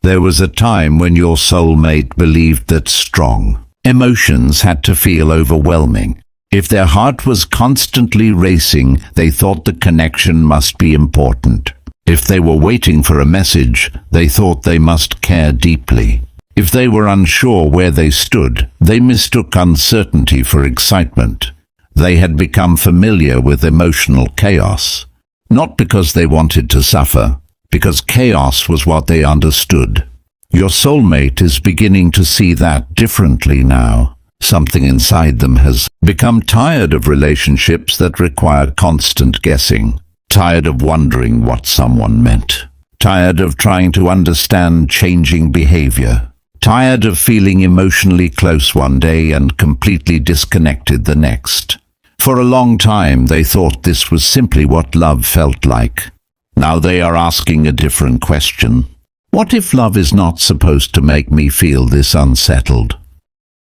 There was a time when your soulmate believed that strong emotions had to feel overwhelming. If their heart was constantly racing, they thought the connection must be important. If they were waiting for a message, they thought they must care deeply. If they were unsure where they stood, they mistook uncertainty for excitement. They had become familiar with emotional chaos, not because they wanted to suffer, because chaos was what they understood. Your soulmate is beginning to see that differently now. Something inside them has become tired of relationships that require constant guessing, tired of wondering what someone meant, tired of trying to understand changing behavior, tired of feeling emotionally close one day and completely disconnected the next. For a long time, they thought this was simply what love felt like. Now they are asking a different question. What if love is not supposed to make me feel this unsettled?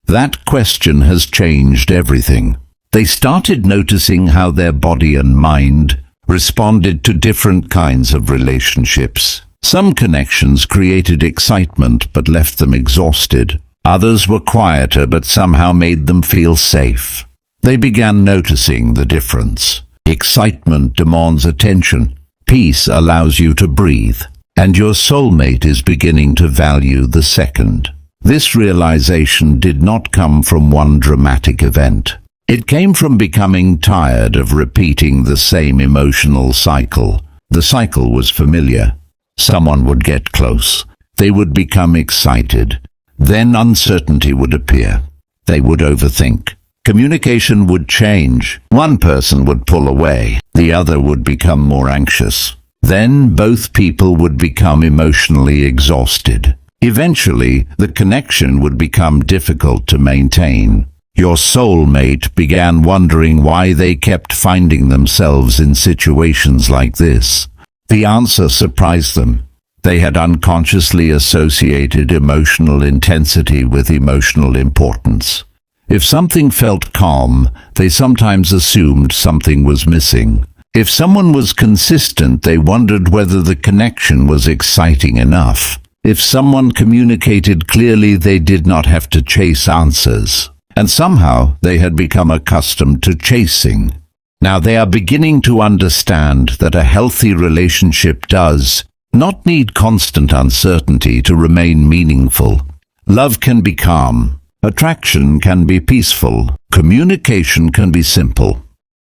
That question has changed everything. They started noticing how their body and mind responded to different kinds of relationships. Some connections created excitement but left them exhausted. Others were quieter but somehow made them feel safe. They began noticing the difference. Excitement demands attention. Peace allows you to breathe. And your soulmate is beginning to value the second. This realization did not come from one dramatic event. It came from becoming tired of repeating the same emotional cycle. The cycle was familiar. Someone would get close. They would become excited. Then uncertainty would appear. They would overthink. Communication would change. One person would pull away. The other would become more anxious. Then both people would become emotionally exhausted. Eventually, the connection would become difficult to maintain. Your soulmate began wondering why they kept finding themselves in situations like this. The answer surprised them. They had unconsciously associated emotional intensity with emotional importance. If something felt calm, they sometimes assumed something was missing. If someone was consistent, they wondered whether the connection was exciting enough. If someone communicated clearly, they did not have to chase answers. And somehow they had become accustomed to chasing. Now they are beginning to understand that a healthy relationship does not need constant uncertainty to remain meaningful. Love can be calm. Attraction can be peaceful. Communication can be simple.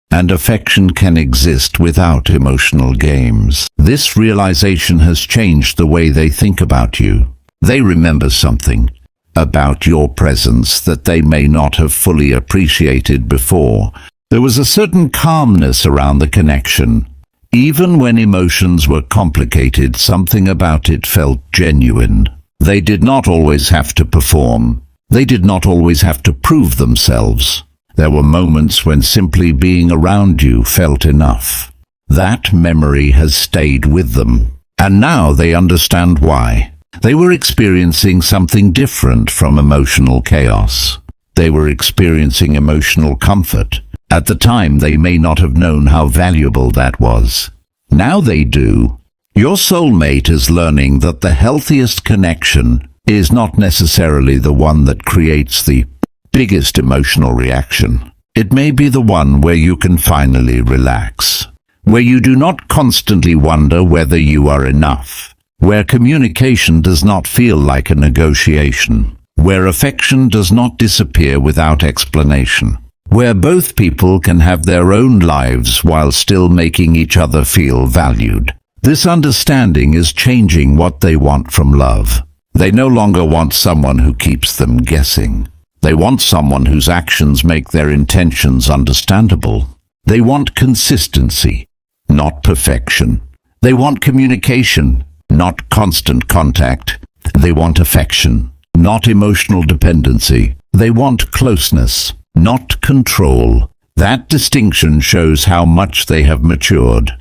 And affection can exist without emotional games. This realization has changed the way they think about you. They remember something about your presence that they may not have fully appreciated before. There was a certain calmness around the connection. Even when emotions were complicated, something about it felt genuine. They did not always have to perform. They did not always have to prove themselves. There were moments when simply being around you felt enough. That memory has stayed with them. And now they understand why. They were experiencing something different from emotional chaos. They were experiencing emotional comfort. At the time, they may not have known how valuable that was. Now they do. Your soulmate is learning that the healthiest connection is not necessarily the one that creates the biggest emotional reaction. It may be the one where you can finally relax, where you do not constantly wonder whether you are enough, where communication does not feel like a negotiation, where affection does not disappear without explanation, where both people can have their own lives while still making each other feel valued. This understanding is changing what they want from love. They no longer want someone who keeps them guessing. They want someone whose actions make their intentions understandable. They want consistency, not perfection. They want communication, not constant contact. They want affection, not emotional dependency. They want closeness, not control. That distinction shows how much they have matured.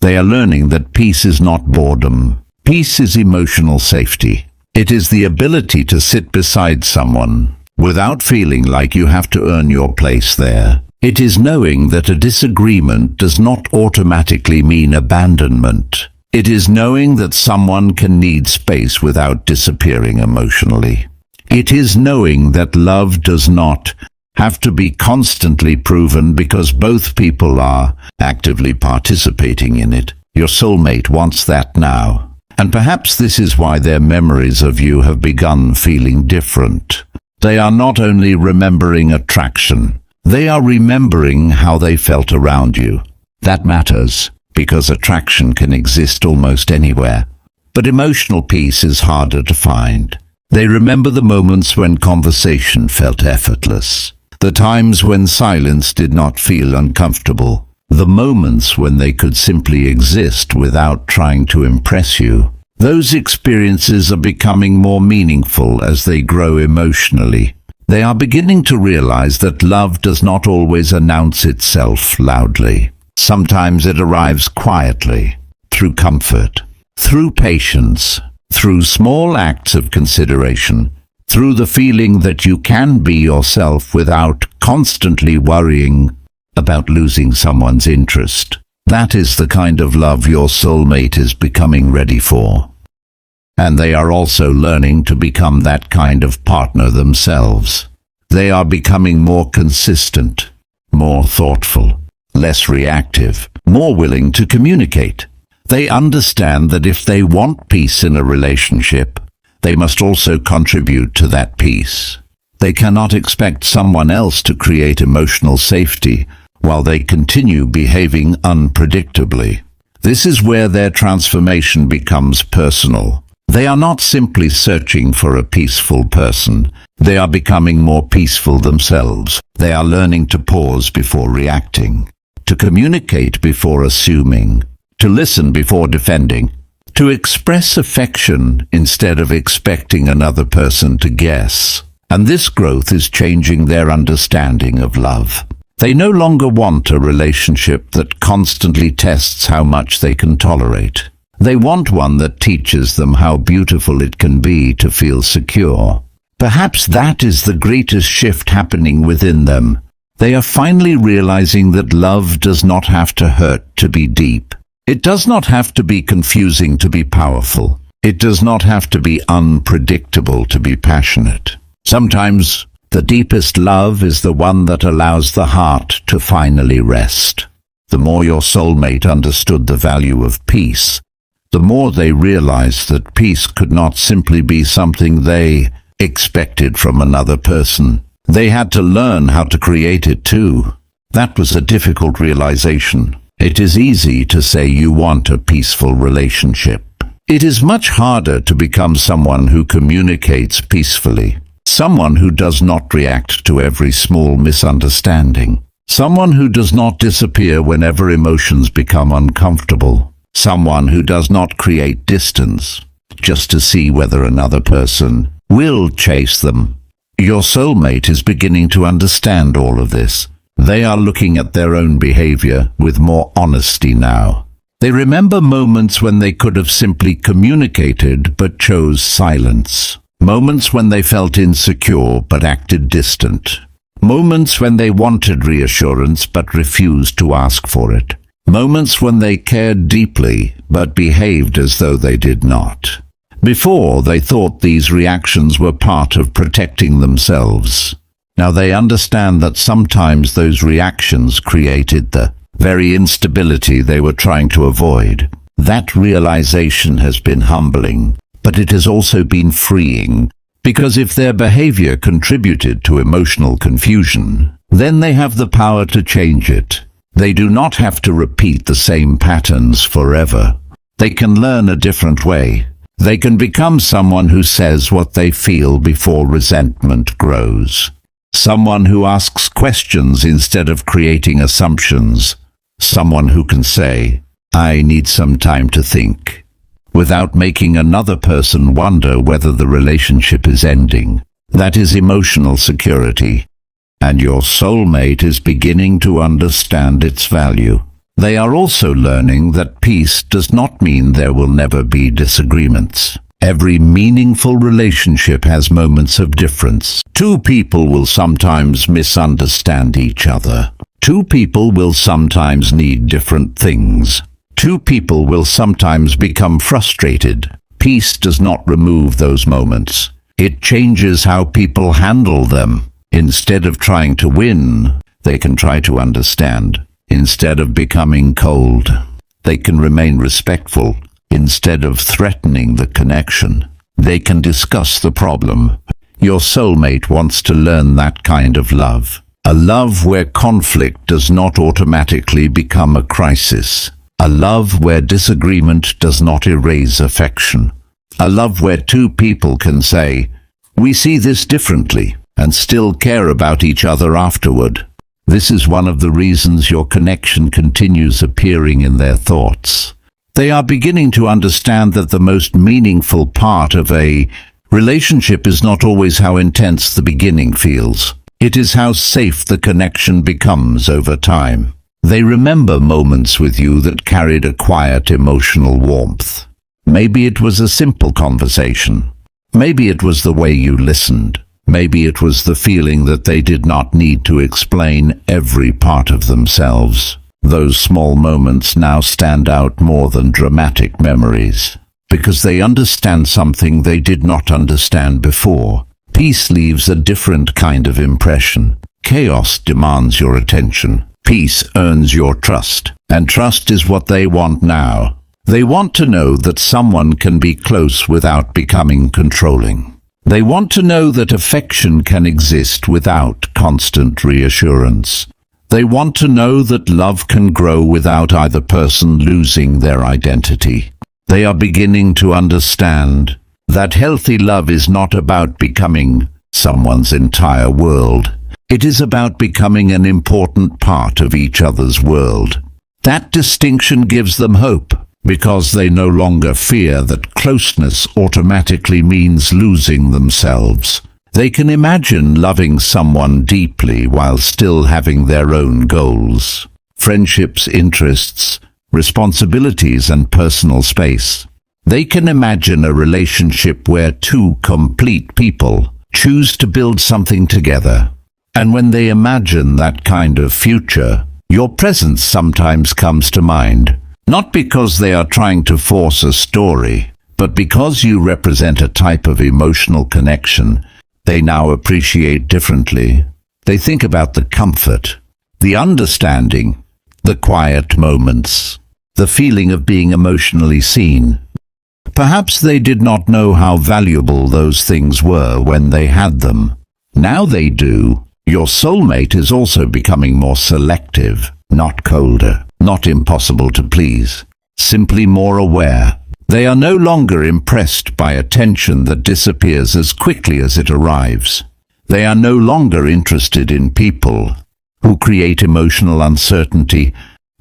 They are learning that peace is not boredom. Peace is emotional safety. It is the ability to sit beside someone without feeling like you have to earn your place there. It is knowing that a disagreement does not automatically mean abandonment. It is knowing that someone can need space without disappearing emotionally. It is knowing that love does not have to be constantly proven because both people are actively participating in it. Your soulmate wants that now. And perhaps this is why their memories of you have begun feeling different. They are not only remembering attraction, they are remembering how they felt around you. That matters, because attraction can exist almost anywhere. But emotional peace is harder to find. They remember the moments when conversation felt effortless, the times when silence did not feel uncomfortable, the moments when they could simply exist without trying to impress you. Those experiences are becoming more meaningful as they grow emotionally. They are beginning to realize that love does not always announce itself loudly. Sometimes it arrives quietly, through comfort, through patience, through small acts of consideration, through the feeling that you can be yourself without constantly worrying about losing someone's interest. That is the kind of love your soulmate is becoming ready for. And they are also learning to become that kind of partner themselves. They are becoming more consistent, more thoughtful, less reactive, more willing to communicate. They understand that if they want peace in a relationship, they must also contribute to that peace. They cannot expect someone else to create emotional safety while they continue behaving unpredictably. This is where their transformation becomes personal. They are not simply searching for a peaceful person. They are becoming more peaceful themselves. They are learning to pause before reacting, to communicate before assuming, to listen before defending, to express affection instead of expecting another person to guess. And this growth is changing their understanding of love. They no longer want a relationship that constantly tests how much they can tolerate. They want one that teaches them how beautiful it can be to feel secure. Perhaps that is the greatest shift happening within them. They are finally realizing that love does not have to hurt to be deep. It does not have to be confusing to be powerful. It does not have to be unpredictable to be passionate. Sometimes the deepest love is the one that allows the heart to finally rest. The more your soulmate understood the value of peace, the more they realized that peace could not simply be something they expected from another person. They had to learn how to create it too. That was a difficult realization. It is easy to say you want a peaceful relationship. It is much harder to become someone who communicates peacefully, someone who does not react to every small misunderstanding, someone who does not disappear whenever emotions become uncomfortable, someone who does not create distance just to see whether another person will chase them. Your soulmate is beginning to understand all of this. They are looking at their own behavior with more honesty now. They remember moments when they could have simply communicated but chose silence. Moments when they felt insecure but acted distant. Moments when they wanted reassurance but refused to ask for it. Moments when they cared deeply but behaved as though they did not. Before, they thought these reactions were part of protecting themselves. Now they understand that sometimes those reactions created the very instability they were trying to avoid. That realization has been humbling, but it has also been freeing, because if their behavior contributed to emotional confusion, then they have the power to change it. They do not have to repeat the same patterns forever. They can learn a different way. They can become someone who says what they feel before resentment grows. Someone who asks questions instead of creating assumptions. Someone who can say, "I need some time to think," without making another person wonder whether the relationship is ending. That is emotional security. And your soulmate is beginning to understand its value. They are also learning that peace does not mean there will never be disagreements. Every meaningful relationship has moments of difference. Two people will sometimes misunderstand each other. Two people will sometimes need different things. Two people will sometimes become frustrated. Peace does not remove those moments. It changes how people handle them. Instead of trying to win, they can try to understand. Instead of becoming cold, they can remain respectful. Instead of threatening the connection, they can discuss the problem. Your soulmate wants to learn that kind of love. A love where conflict does not automatically become a crisis. A love where disagreement does not erase affection. A love where two people can say, "We see this differently," and still care about each other afterward. This is one of the reasons your connection continues appearing in their thoughts. They are beginning to understand that the most meaningful part of a relationship is not always how intense the beginning feels. It is how safe the connection becomes over time. They remember moments with you that carried a quiet emotional warmth. Maybe it was a simple conversation. Maybe it was the way you listened. Maybe it was the feeling that they did not need to explain every part of themselves. Those small moments now stand out more than dramatic memories, because they understand something they did not understand before. Peace leaves a different kind of impression. Chaos demands your attention. Peace earns your trust, and trust is what they want now. They want to know that someone can be close without becoming controlling. They want to know that affection can exist without constant reassurance. They want to know that love can grow without either person losing their identity. They are beginning to understand that healthy love is not about becoming someone's entire world. It is about becoming an important part of each other's world. That distinction gives them hope, because they no longer fear that closeness automatically means losing themselves. They can imagine loving someone deeply while still having their own goals, friendships, interests, responsibilities, and personal space. They can imagine a relationship where two complete people choose to build something together. And when they imagine that kind of future, your presence sometimes comes to mind. Not because they are trying to force a story, but because you represent a type of emotional connection they now appreciate differently. They think about the comfort, the understanding, the quiet moments, the feeling of being emotionally seen. Perhaps they did not know how valuable those things were when they had them. Now they do. Your soulmate is also becoming more selective, not colder, not impossible to please, simply more aware. They are no longer impressed by attention that disappears as quickly as it arrives. They are no longer interested in people who create emotional uncertainty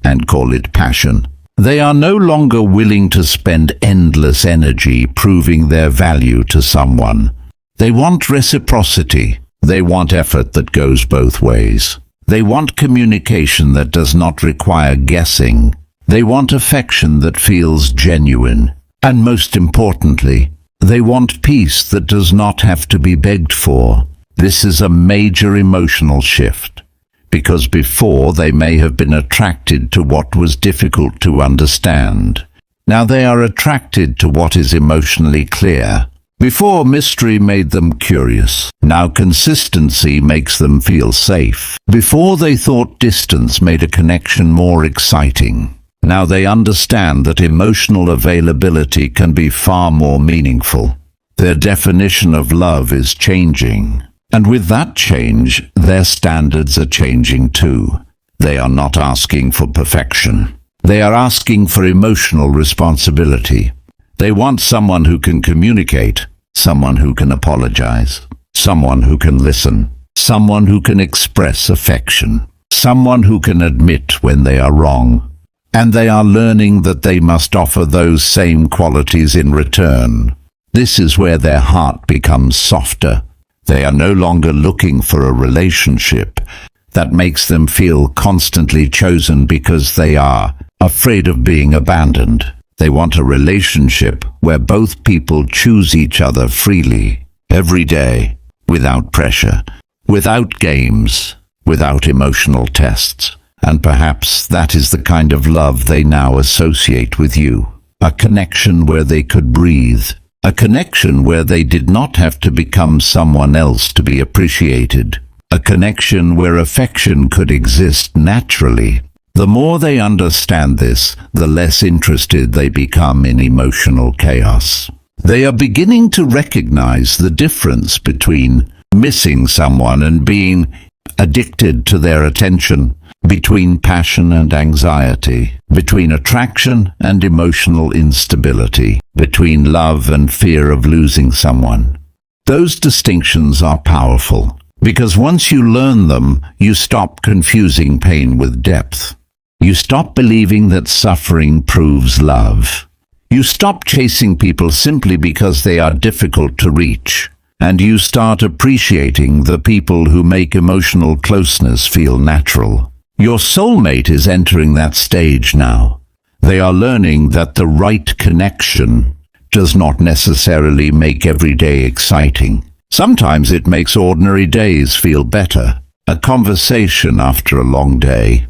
and call it passion. They are no longer willing to spend endless energy proving their value to someone. They want reciprocity. They want effort that goes both ways. They want communication that does not require guessing. They want affection that feels genuine. And most importantly, they want peace that does not have to be begged for. This is a major emotional shift, because before they may have been attracted to what was difficult to understand. Now they are attracted to what is emotionally clear. Before, mystery made them curious. Now consistency makes them feel safe. Before, they thought distance made a connection more exciting. Now they understand that emotional availability can be far more meaningful. Their definition of love is changing. And with that change, their standards are changing too. They are not asking for perfection. They are asking for emotional responsibility. They want someone who can communicate, someone who can apologize, someone who can listen, someone who can express affection, someone who can admit when they are wrong. And they are learning that they must offer those same qualities in return. This is where their heart becomes softer. They are no longer looking for a relationship that makes them feel constantly chosen because they are afraid of being abandoned. They want a relationship where both people choose each other freely, every day, without pressure, without games, without emotional tests. And perhaps that is the kind of love they now associate with you. A connection where they could breathe. A connection where they did not have to become someone else to be appreciated. A connection where affection could exist naturally. The more they understand this, the less interested they become in emotional chaos. They are beginning to recognize the difference between missing someone and being addicted to their attention, between passion and anxiety, between attraction and emotional instability, between love and fear of losing someone. Those distinctions are powerful, because once you learn them, you stop confusing pain with depth. You stop believing that suffering proves love. You stop chasing people simply because they are difficult to reach, and you start appreciating the people who make emotional closeness feel natural. Your soulmate is entering that stage now. They are learning that the right connection does not necessarily make every day exciting. Sometimes it makes ordinary days feel better. A conversation after a long day.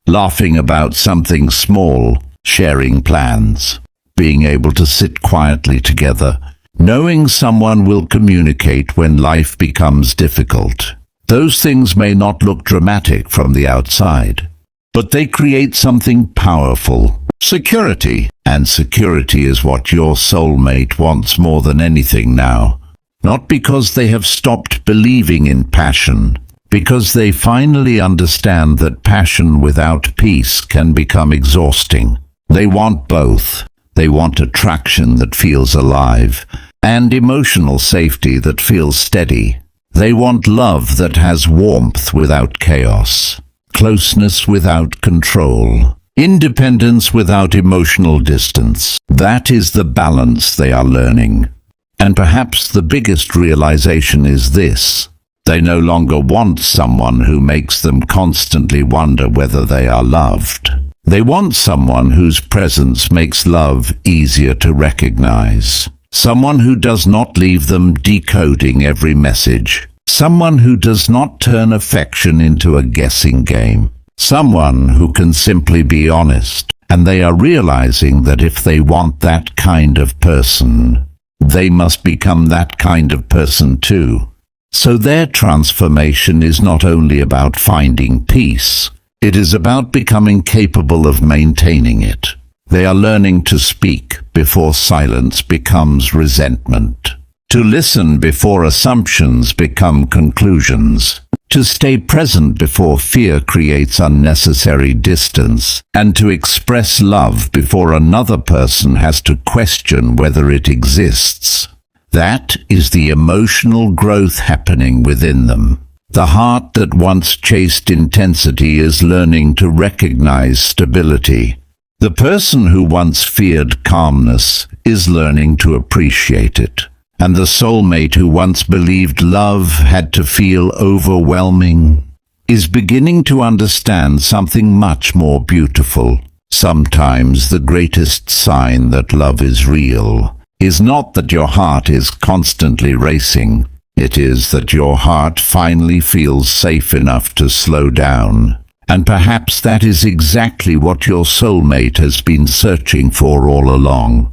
Laughing about something small, sharing plans, being able to sit quietly together, knowing someone will communicate when life becomes difficult. Those things may not look dramatic from the outside, but they create something powerful. Security. And security is what your soulmate wants more than anything now. Not because they have stopped believing in passion, because they finally understand that passion without peace can become exhausting. They want both. They want attraction that feels alive, and emotional safety that feels steady. They want love that has warmth without chaos, closeness without control, independence without emotional distance. That is the balance they are learning. And perhaps the biggest realization is this: they no longer want someone who makes them constantly wonder whether they are loved. They want someone whose presence makes love easier to recognize. Someone who does not leave them decoding every message. Someone who does not turn affection into a guessing game. Someone who can simply be honest. And they are realizing that if they want that kind of person, they must become that kind of person too. So their transformation is not only about finding peace, it is about becoming capable of maintaining it. They are learning to speak before silence becomes resentment, to listen before assumptions become conclusions, to stay present before fear creates unnecessary distance, and to express love before another person has to question whether it exists. That is the emotional growth happening within them. The heart that once chased intensity is learning to recognize stability. The person who once feared calmness is learning to appreciate it. And the soulmate who once believed love had to feel overwhelming is beginning to understand something much more beautiful. Sometimes the greatest sign that love is real is not that your heart is constantly racing. It is that your heart finally feels safe enough to slow down. And perhaps that is exactly what your soulmate has been searching for all along.